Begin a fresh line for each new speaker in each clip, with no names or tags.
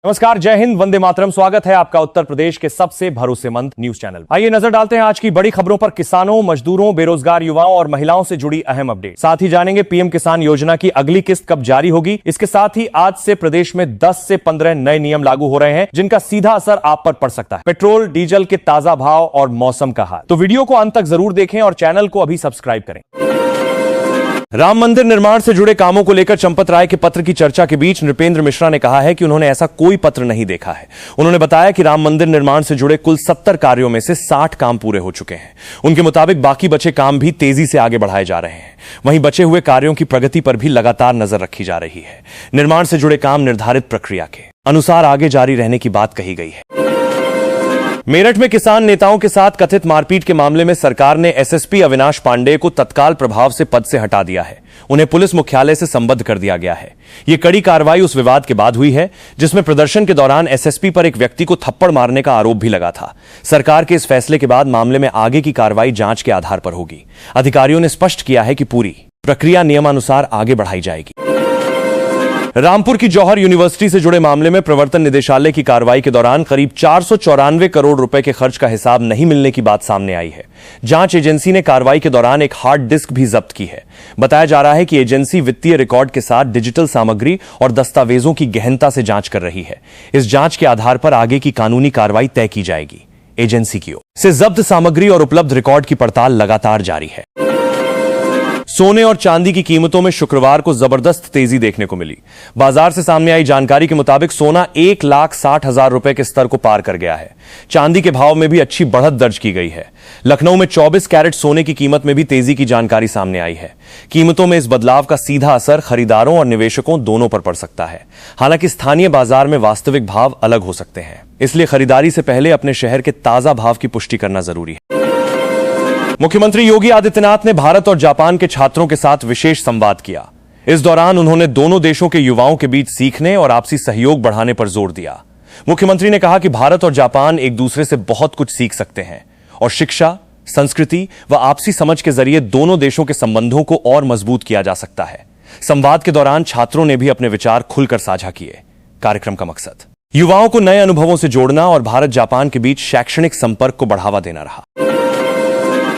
नमस्कार, जय हिंद, वंदे मातरम। स्वागत है आपका उत्तर प्रदेश के सबसे भरोसेमंद न्यूज चैनल। आइए नजर डालते हैं आज की बड़ी खबरों पर। किसानों, मजदूरों, बेरोजगार युवाओं और महिलाओं से जुड़ी अहम अपडेट। साथ ही जानेंगे पीएम किसान योजना की अगली किस्त कब जारी होगी। इसके साथ ही आज से प्रदेश में 10 से 15 नए नियम लागू हो रहे हैं जिनका सीधा असर आप पर पड़ सकता है। पेट्रोल डीजल के ताजा भाव और मौसम का हाल। तो वीडियो को अंत तक जरूर देखें और चैनल को अभी सब्सक्राइब करें। राम मंदिर निर्माण से जुड़े कामों को लेकर चंपत राय के पत्र की चर्चा के बीच नृपेंद्र मिश्रा ने कहा है कि उन्होंने ऐसा कोई पत्र नहीं देखा है। उन्होंने बताया कि राम मंदिर निर्माण से जुड़े कुल 70 कार्यों में से 60 काम पूरे हो चुके हैं। उनके मुताबिक बाकी बचे काम भी तेजी से आगे बढ़ाए जा रहे हैं। वहीं बचे हुए कार्यों की प्रगति पर भी लगातार नजर रखी जा रही है। निर्माण से जुड़े काम निर्धारित प्रक्रिया के अनुसार आगे जारी रहने की बात कही गई है। मेरठ में किसान नेताओं के साथ कथित मारपीट के मामले में सरकार ने एसएसपी अविनाश पांडेय को तत्काल प्रभाव से पद से हटा दिया है। उन्हें पुलिस मुख्यालय से संबद्ध कर दिया गया है। यह कड़ी कार्रवाई उस विवाद के बाद हुई है जिसमें प्रदर्शन के दौरान एसएसपी पर एक व्यक्ति को थप्पड़ मारने का आरोप भी लगा था। सरकार के इस फैसले के बाद मामले में आगे की कार्रवाई जांच के आधार पर होगी। अधिकारियों ने स्पष्ट किया है कि पूरी प्रक्रिया नियमानुसार आगे बढ़ाई जाएगी। रामपुर की जौहर यूनिवर्सिटी से जुड़े मामले में प्रवर्तन निदेशालय की कार्रवाई के दौरान करीब 494 करोड़ रुपए के खर्च का हिसाब नहीं मिलने की बात सामने आई है। जांच एजेंसी ने कार्रवाई के दौरान एक हार्ड डिस्क भी जब्त की है। बताया जा रहा है कि एजेंसी वित्तीय रिकॉर्ड के साथ डिजिटल सामग्री और दस्तावेजों की गहनता से जांच कर रही है। इस जांच के आधार पर आगे की कानूनी कार्रवाई तय की जाएगी। एजेंसी की ओर से जब्त सामग्री और उपलब्ध रिकॉर्ड की पड़ताल लगातार जारी है। सोने और चांदी की कीमतों में शुक्रवार को जबरदस्त तेजी देखने को मिली। बाजार से सामने आई जानकारी के मुताबिक सोना 1,60,000 रुपए के स्तर को पार कर गया है। चांदी के भाव में भी अच्छी बढ़त दर्ज की गई है। लखनऊ में 24 कैरेट सोने की कीमत में भी तेजी की जानकारी सामने आई है। कीमतों में इस बदलाव का सीधा असर खरीदारों और निवेशकों दोनों पर पड़ सकता है। हालांकि स्थानीय बाजार में वास्तविक भाव अलग हो सकते हैं, इसलिए खरीदारी से पहले अपने शहर के ताजा भाव की पुष्टि करना जरूरी है। मुख्यमंत्री योगी आदित्यनाथ ने भारत और जापान के छात्रों के साथ विशेष संवाद किया। इस दौरान उन्होंने दोनों देशों के युवाओं के बीच सीखने और आपसी सहयोग बढ़ाने पर जोर दिया। मुख्यमंत्री ने कहा कि भारत और जापान एक दूसरे से बहुत कुछ सीख सकते हैं और शिक्षा, संस्कृति व आपसी समझ के जरिए दोनों देशों के संबंधों को और मजबूत किया जा सकता है। संवाद के दौरान छात्रों ने भी अपने विचार खुलकर साझा किए। कार्यक्रम का मकसद युवाओं को नए अनुभवों से जोड़ना और भारत जापान के बीच शैक्षणिक संपर्क को बढ़ावा देना रहा।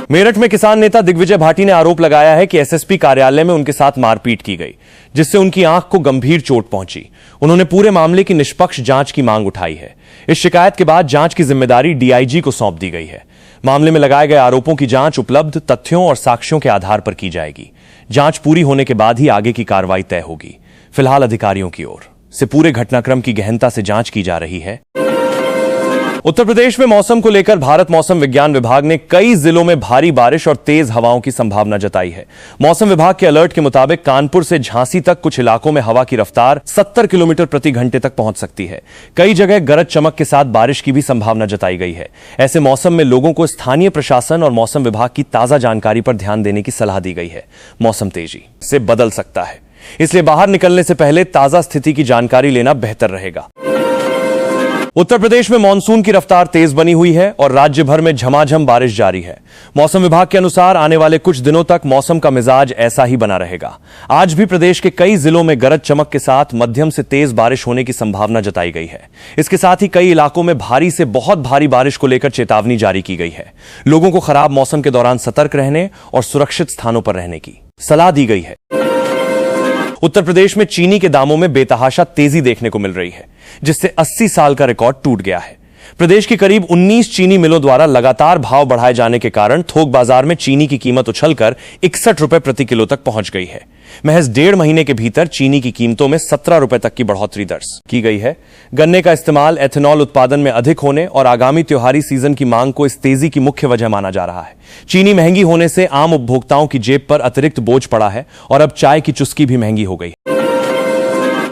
मेरठ में किसान नेता दिग्विजय भाटी ने आरोप लगाया है कि एसएसपी कार्यालय में उनके साथ मारपीट की गई, जिससे उनकी आंख को गंभीर चोट पहुंची। उन्होंने पूरे मामले की निष्पक्ष जांच की मांग उठाई है। इस शिकायत के बाद जांच की जिम्मेदारी डीआईजी को सौंप दी गई है। मामले में लगाए गए आरोपों की जांच उपलब्ध तथ्यों और साक्ष्यों के आधार पर की जाएगी। जांच पूरी होने के बाद ही आगे की कार्रवाई तय होगी। फिलहाल अधिकारियों की ओर से पूरे घटनाक्रम की गहनता से जांच की जा रही है। उत्तर प्रदेश में मौसम को लेकर भारत मौसम विज्ञान विभाग ने कई जिलों में भारी बारिश और तेज हवाओं की संभावना जताई है। मौसम विभाग के अलर्ट के मुताबिक कानपुर से झांसी तक कुछ इलाकों में हवा की रफ्तार 70 किलोमीटर प्रति घंटे तक पहुंच सकती है। कई जगह गरज चमक के साथ बारिश की भी संभावना जताई गई है। ऐसे मौसम में लोगों को स्थानीय प्रशासन और मौसम विभाग की ताजा जानकारी पर ध्यान देने की सलाह दी गई है। मौसम तेजी से बदल सकता है, इसलिए बाहर निकलने से पहले ताजा स्थिति की जानकारी लेना बेहतर रहेगा। उत्तर प्रदेश में मानसून की रफ्तार तेज बनी हुई है और राज्य भर में झमाझम बारिश जारी है। मौसम विभाग के अनुसार आने वाले कुछ दिनों तक मौसम का मिजाज ऐसा ही बना रहेगा। आज भी प्रदेश के कई जिलों में गरज चमक के साथ मध्यम से तेज बारिश होने की संभावना जताई गई है। इसके साथ ही कई इलाकों में भारी से बहुत भारी बारिश को लेकर चेतावनी जारी की गई है। लोगों को खराब मौसम के दौरान सतर्क रहने और सुरक्षित स्थानों पर रहने की सलाह दी गई है। उत्तर प्रदेश में चीनी के दामों में बेतहाशा तेजी देखने को मिल रही है, जिससे 80 साल का रिकॉर्ड टूट गया है। प्रदेश की करीब 19 चीनी मिलों द्वारा लगातार भाव बढ़ाए जाने के कारण थोक बाजार में चीनी की कीमत उछलकर 61 रुपए प्रति किलो तक पहुंच गई है। महज 1.5 महीने के भीतर चीनी की कीमतों में 17 रुपए तक की बढ़ोतरी दर्ज की गई है। गन्ने का इस्तेमाल एथेनॉल उत्पादन में अधिक होने और आगामी त्योहारी सीजन की मांग को इस तेजी की मुख्य वजह माना जा रहा है। चीनी महंगी होने से आम उपभोक्ताओं की जेब पर अतिरिक्त बोझ पड़ा है और अब चाय की चुस्की भी महंगी हो गई है।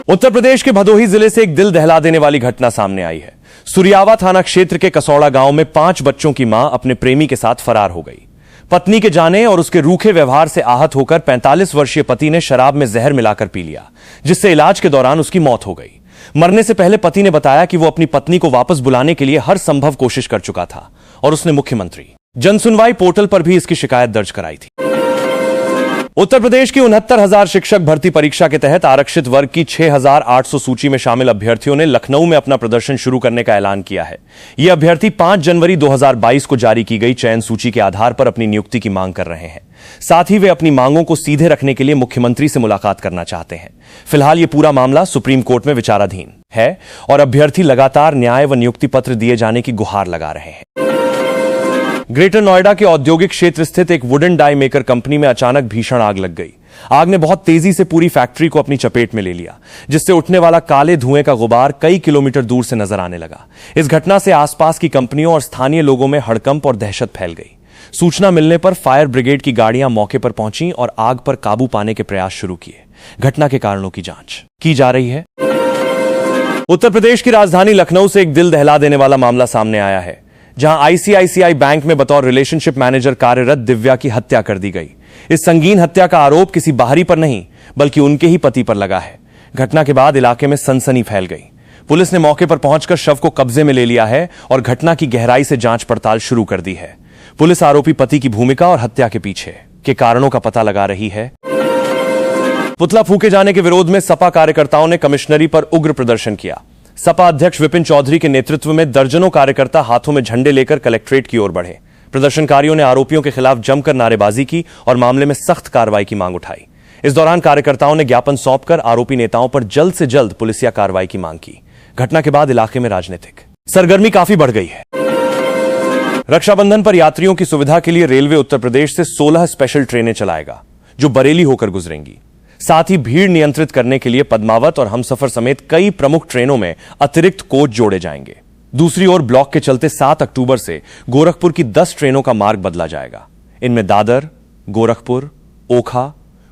उत्तर प्रदेश के भदोही जिले से एक दिल दहला देने वाली घटना सामने आई है। सुरियावा थाना क्षेत्र के कसौड़ा गांव में 5 बच्चों की मां अपने प्रेमी के साथ फरार हो गई। पत्नी के जाने और उसके रूखे व्यवहार से आहत होकर 45 वर्षीय पति ने शराब में जहर मिलाकर पी लिया, जिससे इलाज के दौरान उसकी मौत हो गई। मरने से पहले पति ने बताया कि वो अपनी पत्नी को वापस बुलाने के लिए हर संभव कोशिश कर चुका था और उसने मुख्यमंत्री जनसुनवाई पोर्टल पर भी इसकी शिकायत दर्ज कराई थी। उत्तर प्रदेश की 69,000 शिक्षक भर्ती परीक्षा के तहत आरक्षित वर्ग की 6,800 सूची में शामिल अभ्यर्थियों ने लखनऊ में अपना प्रदर्शन शुरू करने का ऐलान किया है। ये अभ्यर्थी 5 जनवरी 2022 को जारी की गई चयन सूची के आधार पर अपनी नियुक्ति की मांग कर रहे हैं। साथ ही वे अपनी मांगों को सीधे रखने के लिए मुख्यमंत्री से मुलाकात करना चाहते हैं। फिलहाल यह पूरा मामला सुप्रीम कोर्ट में विचाराधीन है और अभ्यर्थी लगातार न्याय व नियुक्ति पत्र दिए जाने की गुहार लगा रहे हैं। ग्रेटर नोएडा के औद्योगिक क्षेत्र स्थित एक वुडन डाई मेकर कंपनी में अचानक भीषण आग लग गई। आग ने बहुत तेजी से पूरी फैक्ट्री को अपनी चपेट में ले लिया, जिससे उठने वाला काले धुएं का गुबार कई किलोमीटर दूर से नजर आने लगा। इस घटना से आसपास की कंपनियों और स्थानीय लोगों में हड़कंप और दहशत फैल गई। सूचना मिलने पर फायर ब्रिगेड की गाड़ियां मौके पर पहुंची और आग पर काबू पाने के प्रयास शुरू किए। घटना के कारणों की जांच की जा रही है। उत्तर प्रदेश की राजधानी लखनऊ से एक दिल दहला देने वाला मामला सामने आया है, जहां आईसीआईसीआई बैंक में बतौर रिलेशनशिप मैनेजर कार्यरत दिव्या की हत्या कर दी गई। इस संगीन हत्या का आरोप किसी बाहरी पर नहीं बल्कि उनके ही पति पर लगा है। घटना के बाद इलाके में सनसनी फैल गई। पुलिस ने मौके पर पहुंचकर शव को कब्जे में ले लिया है और घटना की गहराई से जांच पड़ताल शुरू कर दी है। पुलिस आरोपी पति की भूमिका और हत्या के पीछे के कारणों का पता लगा रही है। पुतला फूके जाने के विरोध में सपा कार्यकर्ताओं ने कमिश्नरी पर उग्र प्रदर्शन किया। सपा अध्यक्ष विपिन चौधरी के नेतृत्व में दर्जनों कार्यकर्ता हाथों में झंडे लेकर कलेक्ट्रेट की ओर बढ़े। प्रदर्शनकारियों ने आरोपियों के खिलाफ जमकर नारेबाजी की और मामले में सख्त कार्रवाई की मांग उठाई। इस दौरान कार्यकर्ताओं ने ज्ञापन सौंपकर आरोपी नेताओं पर जल्द से जल्द पुलिसिया कार्रवाई की मांग की। घटना के बाद इलाके में राजनीतिक सरगर्मी काफी बढ़ गई है। रक्षाबंधन पर यात्रियों की सुविधा के लिए रेलवे उत्तर प्रदेश से 16 स्पेशल ट्रेनें चलाएगा, जो बरेली होकर गुजरेंगी। साथ ही भीड़ नियंत्रित करने के लिए पद्मावत और हमसफर समेत कई प्रमुख ट्रेनों में अतिरिक्त कोच जोड़े जाएंगे। दूसरी ओर ब्लॉक के चलते 7 अक्टूबर से गोरखपुर की 10 ट्रेनों का मार्ग बदला जाएगा। इनमें दादर, गोरखपुर, ओखा,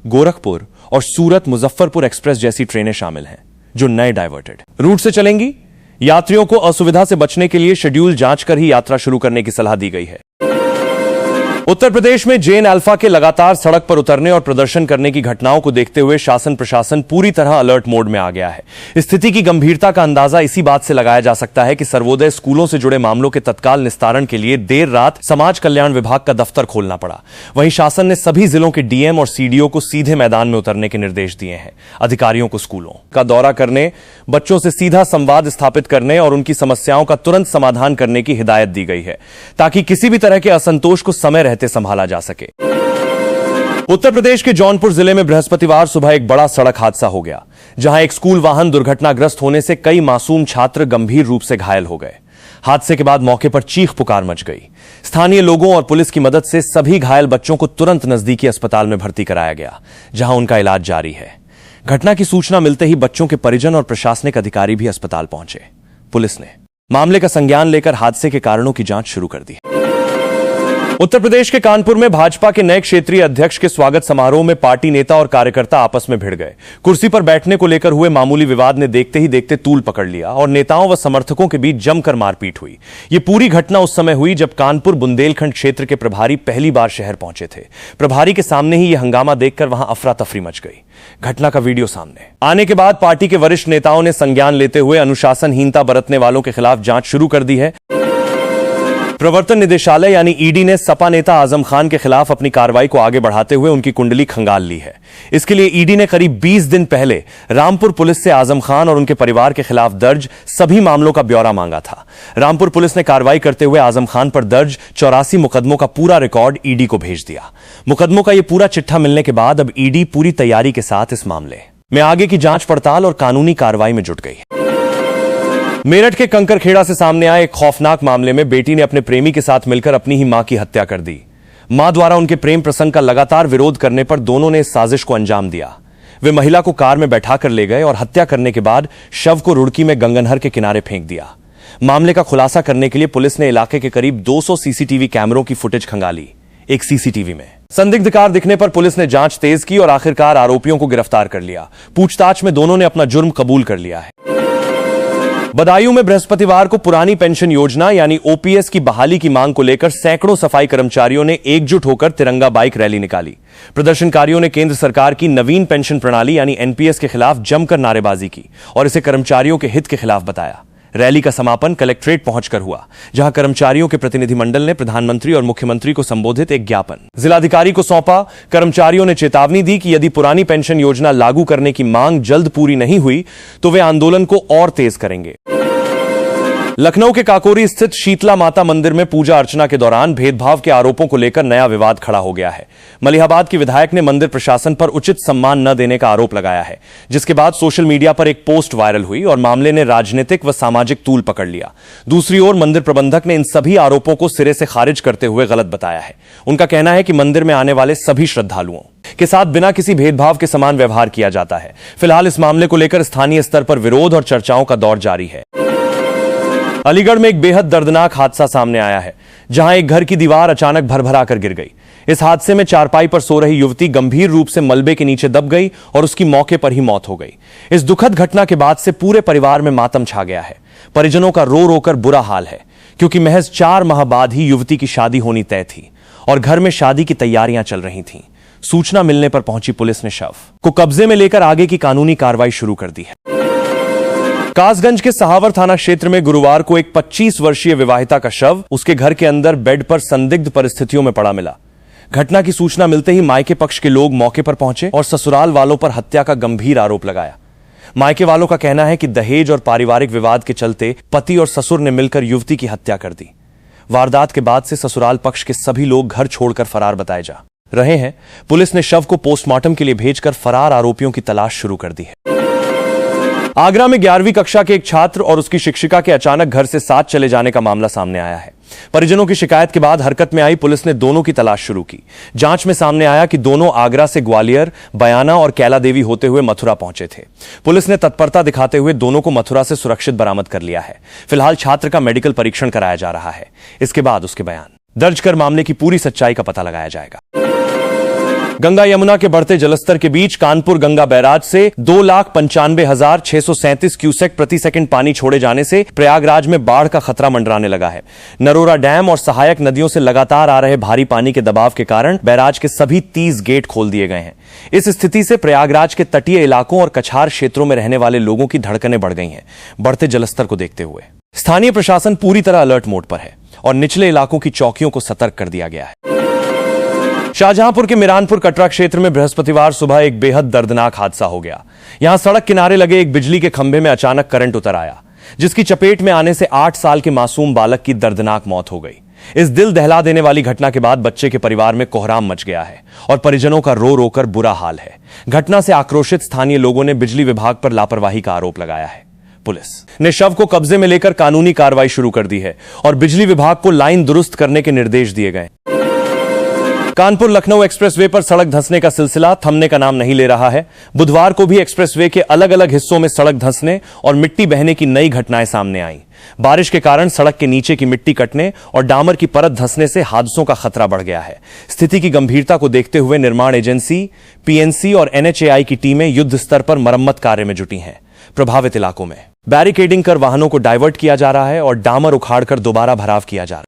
गोरखपुर और सूरत मुजफ्फरपुर एक्सप्रेस जैसी ट्रेनें शामिल हैं, जो नए डाइवर्टेड रूट से चलेंगी। यात्रियों को असुविधा से बचने के लिए शेड्यूल जांच कर ही यात्रा शुरू करने की सलाह दी गई है। उत्तर प्रदेश में जेन अल्फा के लगातार सड़क पर उतरने और प्रदर्शन करने की घटनाओं को देखते हुए शासन प्रशासन पूरी तरह अलर्ट मोड में आ गया है। स्थिति की गंभीरता का अंदाजा इसी बात से लगाया जा सकता है कि सर्वोदय स्कूलों से जुड़े मामलों के तत्काल निस्तारण के लिए देर रात समाज कल्याण विभाग का दफ्तर खोलना पड़ा। वहीं शासन ने सभी जिलों के डीएम और सीडीओ को सीधे मैदान में उतरने के निर्देश दिए हैं। अधिकारियों को स्कूलों का दौरा करने, बच्चों से सीधा संवाद स्थापित करने और उनकी समस्याओं का तुरंत समाधान करने की हिदायत दी गई है, ताकि किसी भी तरह के असंतोष को समय रहते संभाला जा सके। उत्तर प्रदेश के जौनपुर जिले में बृहस्पतिवार सुबह एक बड़ा सड़क हादसा हो गया, जहां एक स्कूल वाहन दुर्घटनाग्रस्त होने से कई मासूम छात्र गंभीर रूप से घायल हो गए। हादसे के बाद मौके पर चीख पुकार मच गई। स्थानीय लोगों और पुलिस की मदद से सभी घायल बच्चों को तुरंत नजदीकी अस्पताल में भर्ती कराया गया, जहां उनका इलाज जारी है। घटना की सूचना मिलते ही बच्चों के परिजन और प्रशासनिक अधिकारी भी अस्पताल पहुंचे। पुलिस ने मामले का संज्ञान लेकर हादसे के कारणों की जांच शुरू कर दी। उत्तर प्रदेश के कानपुर में भाजपा के नए क्षेत्रीय अध्यक्ष के स्वागत समारोह में पार्टी नेता और कार्यकर्ता आपस में भिड़ गए। कुर्सी पर बैठने को लेकर हुए मामूली विवाद ने देखते ही देखते तूल पकड़ लिया और नेताओं व समर्थकों के बीच जमकर मारपीट हुई। ये पूरी घटना उस समय हुई जब कानपुर बुंदेलखंड क्षेत्र के प्रभारी पहली बार शहर पहुंचे थे। प्रभारी के सामने ही यह हंगामा देखकर वहां अफरा तफरी मच गई। घटना का वीडियो सामने आने के बाद पार्टी के वरिष्ठ नेताओं ने संज्ञान लेते हुए अनुशासनहीनता बरतने वालों के खिलाफ जांच शुरू कर दी है। प्रवर्तन निदेशालय यानी ईडी ने सपा नेता आजम खान के खिलाफ अपनी कार्रवाई को आगे बढ़ाते हुए उनकी कुंडली खंगाल ली है। इसके लिए ईडी ने करीब 20 दिन पहले रामपुर पुलिस से आजम खान और उनके परिवार के खिलाफ दर्ज सभी मामलों का ब्यौरा मांगा था। रामपुर पुलिस ने कार्रवाई करते हुए आजम खान पर दर्ज 84 मुकदमों का पूरा रिकॉर्ड ईडी को भेज दिया। मुकदमों का यह पूरा चिट्ठा मिलने के बाद अब ईडी पूरी तैयारी के साथ इस मामले में आगे की जांच पड़ताल और कानूनी कार्रवाई में जुट गई। मेरठ के कंकरखेड़ा से सामने आए एक खौफनाक मामले में बेटी ने अपने प्रेमी के साथ मिलकर अपनी ही मां की हत्या कर दी। मां द्वारा उनके प्रेम प्रसंग का लगातार विरोध करने पर दोनों ने इस साजिश को अंजाम दिया। वे महिला को कार में बैठाकर ले गए और हत्या करने के बाद शव को रुड़की में गंगनहर के किनारे फेंक दिया। मामले का खुलासा करने के लिए पुलिस ने इलाके के करीब 200 सीसीटीवी कैमरों की फुटेज खंगाली। एक सीसीटीवी में संदिग्ध कार दिखने पर पुलिस ने जांच तेज की और आखिरकार आरोपियों को गिरफ्तार कर लिया। पूछताछ में दोनों ने अपना जुर्म कबूल कर लिया है। बदायूं में बृहस्पतिवार को पुरानी पेंशन योजना यानी ओपीएस की बहाली की मांग को लेकर सैकड़ों सफाई कर्मचारियों ने एकजुट होकर तिरंगा बाइक रैली निकाली। प्रदर्शनकारियों ने केंद्र सरकार की नवीन पेंशन प्रणाली यानी एनपीएस के खिलाफ जमकर नारेबाजी की और इसे कर्मचारियों के हित के खिलाफ बताया। रैली का समापन कलेक्ट्रेट पहुंचकर हुआ, जहां कर्मचारियों के प्रतिनिधिमंडल ने प्रधानमंत्री और मुख्यमंत्री को संबोधित एक ज्ञापन जिलाधिकारी को सौंपा। कर्मचारियों ने चेतावनी दी कि यदि पुरानी पेंशन योजना लागू करने की मांग जल्द पूरी नहीं हुई तो वे आंदोलन को और तेज करेंगे। लखनऊ के काकोरी स्थित शीतला माता मंदिर में पूजा अर्चना के दौरान भेदभाव के आरोपों को लेकर नया विवाद खड़ा हो गया है। मलिहाबाद की विधायक ने मंदिर प्रशासन पर उचित सम्मान न देने का आरोप लगाया है, जिसके बाद सोशल मीडिया पर एक पोस्ट वायरल हुई और मामले ने राजनीतिक व सामाजिक तूल पकड़ लिया। दूसरी ओर मंदिर प्रबंधक ने इन सभी आरोपों को सिरे से खारिज करते हुए गलत बताया है। उनका कहना है कि मंदिर में आने वाले सभी श्रद्धालुओं के साथ बिना किसी भेदभाव के समान व्यवहार किया जाता है। फिलहाल इस मामले को लेकर स्थानीय स्तर पर विरोध और चर्चाओं का दौर जारी है। अलीगढ़ में एक बेहद दर्दनाक हादसा सामने आया है, जहां एक घर की दीवार अचानक भरभरा कर गिर गई। इस हादसे में चारपाई पर सो रही युवती गंभीर रूप से मलबे के नीचे दब गई और उसकी मौके पर ही मौत हो गई। इस दुखद घटना के बाद से पूरे परिवार में मातम छा गया है। परिजनों का रो रो कर बुरा हाल है, क्योंकि महज 4 माह बाद ही युवती की शादी होनी तय थी और घर में शादी की तैयारियां चल रही थीं। सूचना मिलने पर पहुंची पुलिस ने शव को कब्जे में लेकर आगे की कानूनी कार्रवाई शुरू कर दी है। कासगंज के सहावर थाना क्षेत्र में गुरुवार को एक 25 वर्षीय विवाहिता का शव उसके घर के अंदर बेड पर संदिग्ध परिस्थितियों में पड़ा मिला। घटना की सूचना मिलते ही मायके पक्ष के लोग मौके पर पहुंचे और ससुराल वालों पर हत्या का गंभीर आरोप लगाया। मायके वालों का कहना है कि दहेज और पारिवारिक विवाद के चलते पति और ससुर ने मिलकर युवती की हत्या कर दी। वारदात के बाद से ससुराल पक्ष के सभी लोग घर छोड़कर फरार बताए जा रहे हैं। पुलिस ने शव को पोस्टमार्टम के लिए भेजकर फरार आरोपियों की तलाश शुरू कर दी है। आगरा में 11वीं कक्षा के एक छात्र और उसकी शिक्षिका के अचानक घर से साथ चले जाने का मामला सामने आया है। परिजनों की शिकायत के बाद हरकत में आई पुलिस ने दोनों की तलाश शुरू की। जांच में सामने आया कि दोनों आगरा से ग्वालियर, बयाना और कैला देवी होते हुए मथुरा पहुंचे थे। पुलिस ने तत्परता दिखाते हुए दोनों को मथुरा से सुरक्षित बरामद कर लिया है। फिलहाल छात्र का मेडिकल परीक्षण कराया जा रहा है। इसके बाद उसके बयान दर्ज कर मामले की पूरी सच्चाई का पता लगाया जाएगा। गंगा यमुना के बढ़ते जलस्तर के बीच कानपुर गंगा बैराज से 2,95,637 क्यूसेक प्रति सेकंड पानी छोड़े जाने से प्रयागराज में बाढ़ का खतरा मंडराने लगा है। नरोरा डैम और सहायक नदियों से लगातार आ रहे भारी पानी के दबाव के कारण बैराज के सभी 30 गेट खोल दिए गए हैं। इस स्थिति से प्रयागराज के तटीय इलाकों और कछार क्षेत्रों में रहने वाले लोगों की धड़कनें बढ़ गई हैं। बढ़ते जलस्तर को देखते हुए स्थानीय प्रशासन पूरी तरह अलर्ट मोड पर है और निचले इलाकों की चौकियों को सतर्क कर दिया गया है। शाहजहांपुर के मिरानपुर कटरा क्षेत्र में बृहस्पतिवार सुबह एक बेहद दर्दनाक हादसा हो गया। यहां सड़क किनारे लगे एक बिजली के खंभे में अचानक करंट उतर आया, जिसकी चपेट में आने से 8 साल के मासूम बालक की दर्दनाक मौत हो गई। इस दिल दहला देने वाली घटना के बाद बच्चे के परिवार में कोहराम मच गया है और परिजनों का रो रो कर बुरा हाल है। घटना से आक्रोशित स्थानीय लोगों ने बिजली विभाग पर लापरवाही का आरोप लगाया है। पुलिस ने शव को कब्जे में लेकर कानूनी कार्रवाई शुरू कर दी है और बिजली विभाग को लाइन दुरुस्त करने के निर्देश दिए गए। कानपुर लखनऊ एक्सप्रेसवे पर सड़क धंसने का सिलसिला थमने का नाम नहीं ले रहा है। बुधवार को भी एक्सप्रेसवे के अलग अलग हिस्सों में सड़क धंसने और मिट्टी बहने की नई घटनाएं सामने आईं। बारिश के कारण सड़क के नीचे की मिट्टी कटने और डामर की परत धंसने से हादसों का खतरा बढ़ गया है। स्थिति की गंभीरता को देखते हुए निर्माण एजेंसी, पीएनसी और एनएचएआई की टीमें युद्ध स्तर पर मरम्मत कार्य में जुटी हैं। प्रभावित इलाकों में बैरिकेडिंग कर वाहनों को डाइवर्ट किया जा रहा है और डामर उखाड़कर दोबारा भराव किया जा रहा है।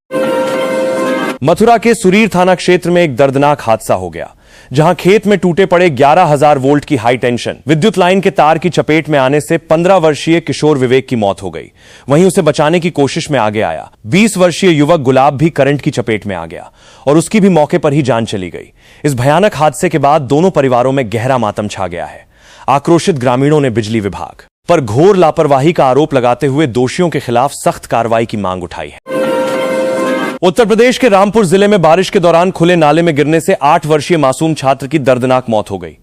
मथुरा के सुरीर थाना क्षेत्र में एक दर्दनाक हादसा हो गया, जहां खेत में टूटे पड़े 11,000 वोल्ट की हाई टेंशन विद्युत लाइन के तार की चपेट में आने से 15 वर्षीय किशोर विवेक की मौत हो गई। वहीं उसे बचाने की कोशिश में आगे आया 20 वर्षीय युवक गुलाब भी करंट की चपेट में आ गया और उसकी भी मौके पर ही जान चली गई। इस भयानक हादसे के बाद दोनों परिवारों में गहरा मातम छा गया है। आक्रोशित ग्रामीणों ने बिजली विभाग पर घोर लापरवाही का आरोप लगाते हुए दोषियों के खिलाफ सख्त कार्रवाई की मांग उठाई है। उत्तर प्रदेश के रामपुर जिले में बारिश के दौरान खुले नाले में गिरने से 8 वर्षीय मासूम छात्र की दर्दनाक मौत हो गई।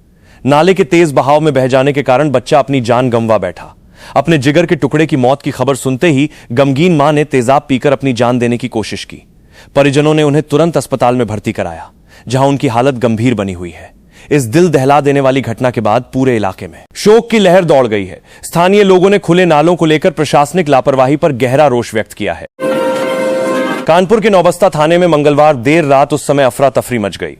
नाले के तेज बहाव में बह जाने के कारण बच्चा अपनी जान गंवा बैठा। अपने जिगर के टुकड़े की मौत की खबर सुनते ही गमगीन मां ने तेजाब पीकर अपनी जान देने की कोशिश की। परिजनों ने उन्हें तुरंत अस्पताल में भर्ती कराया, जहां उनकी हालत गंभीर बनी हुई है। इस दिल दहला देने वाली घटना के बाद पूरे इलाके में शोक की लहर दौड़ गई है। स्थानीय लोगों ने खुले नालों को लेकर प्रशासनिक लापरवाही पर गहरा रोष व्यक्त किया है। कानपुर के नौबस्ता थाने में मंगलवार देर रात उस समय अफरा तफरी मच गई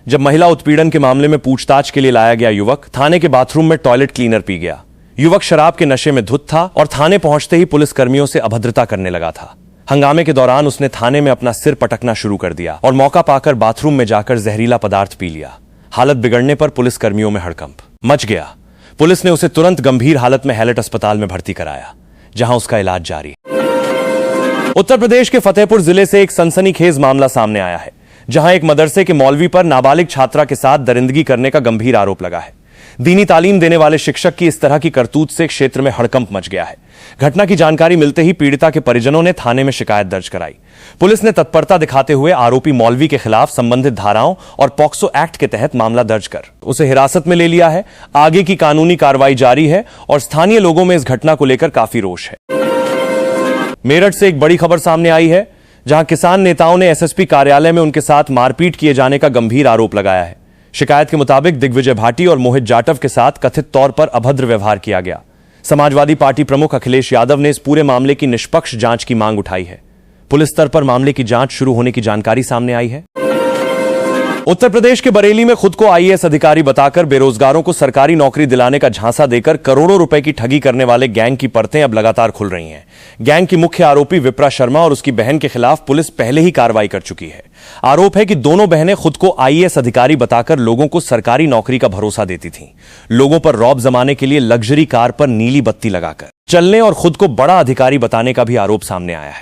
जब महिला उत्पीड़न के मामले में पूछताछ के लिए लाया गया युवक थाने के बाथरूम में टॉयलेट क्लीनर पी गया। युवक शराब के नशे में धुत था और थाने पहुंचते ही पुलिस कर्मियों से अभद्रता करने लगा था। हंगामे के दौरान उसने थाने में अपना सिर पटकना शुरू कर दिया और मौका पाकर बाथरूम में जाकर जहरीला पदार्थ पी लिया। हालत बिगड़ने पर पुलिस कर्मियों में हड़कंप मच गया। पुलिस ने उसे तुरंत गंभीर हालत में हैलेट अस्पताल में भर्ती कराया, जहां उसका इलाज जारी है। उत्तर प्रदेश के फतेहपुर जिले से एक सनसनीखेज मामला सामने आया है, जहां एक मदरसे के मौलवी पर नाबालिग छात्रा के साथ दरिंदगी करने का गंभीर आरोप लगा है। दीनी तालीम देने वाले शिक्षक की इस तरह की करतूत से क्षेत्र में हड़कंप मच गया है। घटना की जानकारी मिलते ही पीड़िता के परिजनों ने थाने में शिकायत दर्ज कराई। पुलिस ने तत्परता दिखाते हुए आरोपी मौलवी के खिलाफ संबंधित धाराओं और पॉक्सो एक्ट के तहत मामला दर्ज कर उसे हिरासत में ले लिया है। आगे की कानूनी कार्रवाई जारी है और स्थानीय लोगों में इस घटना को लेकर काफी रोष है। मेरठ से एक बड़ी खबर सामने आई है, जहां किसान नेताओं ने एसएसपी कार्यालय में उनके साथ मारपीट किए जाने का गंभीर आरोप लगाया है। शिकायत के मुताबिक दिग्विजय भाटी और मोहित जाटव के साथ कथित तौर पर अभद्र व्यवहार किया गया। समाजवादी पार्टी प्रमुख अखिलेश यादव ने इस पूरे मामले की निष्पक्ष जांच की मांग उठाई है। पुलिस स्तर पर मामले की जांच शुरू होने की जानकारी सामने आई है। उत्तर प्रदेश के बरेली में खुद को आईएएस अधिकारी बताकर बेरोजगारों को सरकारी नौकरी दिलाने का झांसा देकर करोड़ों रुपए की ठगी करने वाले गैंग की परतें अब लगातार खुल रही हैं। गैंग की मुख्य आरोपी विप्रा शर्मा और उसकी बहन के खिलाफ पुलिस पहले ही कार्रवाई कर चुकी है। आरोप है कि दोनों बहनें खुद को आईएएस अधिकारी बताकर लोगों को सरकारी नौकरी का भरोसा देती थीं। लोगों पर रौब जमाने के लिए लग्जरी कार पर नीली बत्ती लगाकर चलने और खुद को बड़ा अधिकारी बताने का भी आरोप सामने आया है।